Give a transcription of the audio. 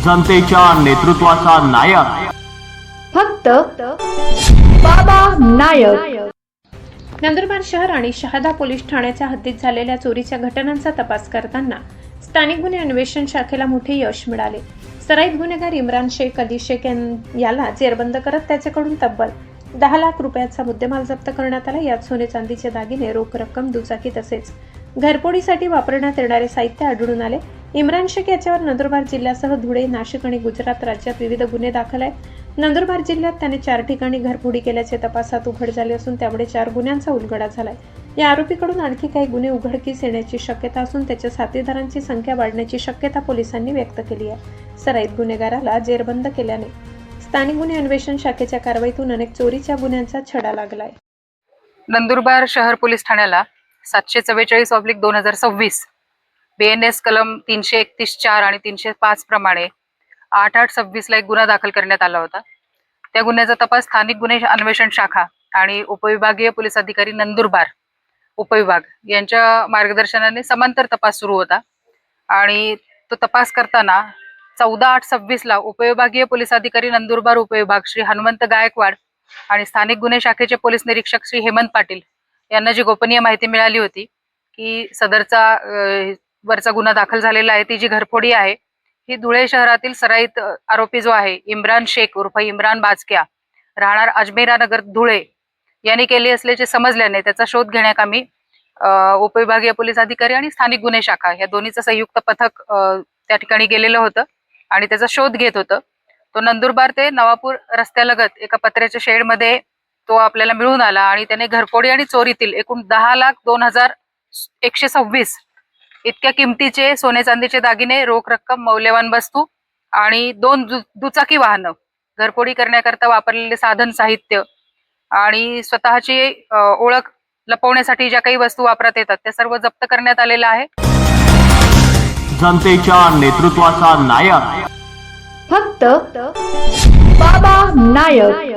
जनतेच्या नेतृत्वाचा नायक फक्त बाबा नायक। नंदुरबार शहर आणि शहादा पोलीस ठाण्याच्या हद्दीत झालेल्या चोरीच्या घटनांचा तपास करताना स्थानिक गुन्हे अन्वेषण शाखेला मोठे यश मिळाले। सराईत गुन्हेगार इम्रान शेख अली शेख याला जेरबंद करत त्याच्याकडून तब्बल 10 लाख रुपयाचा मुद्देमाल जप्त करण्यात आला। यात सोने चांदीचे दागिने, रोख रक्कम, दुचाकी तसेच घरफोडीसाठी वापरण्यात येणारे साहित्य आढळून आले। इम्रान शेख याच्यावर नंदुरबार जिल्ह्यासह धुळे, नाशिक आणि गुजरात राज्यात विविध गुन्हे दाखल आहेत। नंदुरबार जिल्ह्यात त्याने 4 ठिकाणी घरफोडी केल्याचे तपासात उघड झाले असून त्यामुळे 4 गुन्ह्यांचा उलगडा झालाय। या आरोपीकडून आणखी काही गुन्हे उघडकीस येण्याची शक्यता असून त्याच्या साथीदारांची संख्या वाढण्याची शक्यता पोलिसांनी व्यक्त केली आहे। सराईत गुन्हेगाराला जेरबंद केल्याने स्थानिक गुन्हे अन्वेषण शाखेच्या कारवाईतून अनेक चोरीच्या गुन्ह्यांचा छडा लागलाय। नंदुरबार शहर पोलीस ठाण्याला 744/2026 BNS कलम 331(4) आणि 305 प्रमाणे 8826 ला एक गुन्हा दाखल करण्यात आला होता। त्या गुन्ह्याचा तपास स्थानिक गुन्हे अन्वेषण शाखा आणि उपविभागीय पोलीस अधिकारी नंदुरबार उपविभाग यांच्या मार्गदर्शनाने समांतर तपास सुरू होता आणि तो तपास करताना 14/8/26 ला उपविभागीय पोलीस अधिकारी नंदुरबार उपविभाग श्री हनुमंत गायकवाड आणि स्थानिक गुन्हे शाखेचे पोलीस निरीक्षक श्री हेमंत पाटील यांना जी गोपनीय माहिती मिळाली होती की सदरचा वरचा गुन्हा दाखल झालेला आहे, ती जी घरफोडी आहे ही धुळे शहरातील सराईत आरोपी जो आहे इम्रान शेख उर्फ इम्रान बाजक्या राहणार अजमेरा नगर धुळे यांनी केली असल्याचे समजल्याने त्याचा शोध घेण्याकामी उपविभागीय पोलीस अधिकारी आणि स्थानिक गुन्हे शाखा या दोन्हीचं संयुक्त पथक त्या ठिकाणी गेलेलं होतं आणि त्याचा शोध घेत होतं। तो नंदुरबार ते नवापूर रस्त्यालगत एका पत्र्याच्या शेडमध्ये तो आपल्याला मिळून आला आणि त्याने घरफोडी आणि चोरीतील एकूण 10,02,126 इतक्या किमतीचे सोने चांदीचे दागिने, रोख रक्कम, मौल्यवान वस्तू आणि 2 दुचाकी वाहनं, घरफोडी करण्याकरता वापरलेले साधन साहित्य आणि स्वतःची ओळख लपवण्यासाठी ज्या काही वस्तू वापरात येतात त्या सर्व जप्त करण्यात आलेला आहे। जनतेच्या नेतृत्वाचा नायक फक्त बाबा नायक।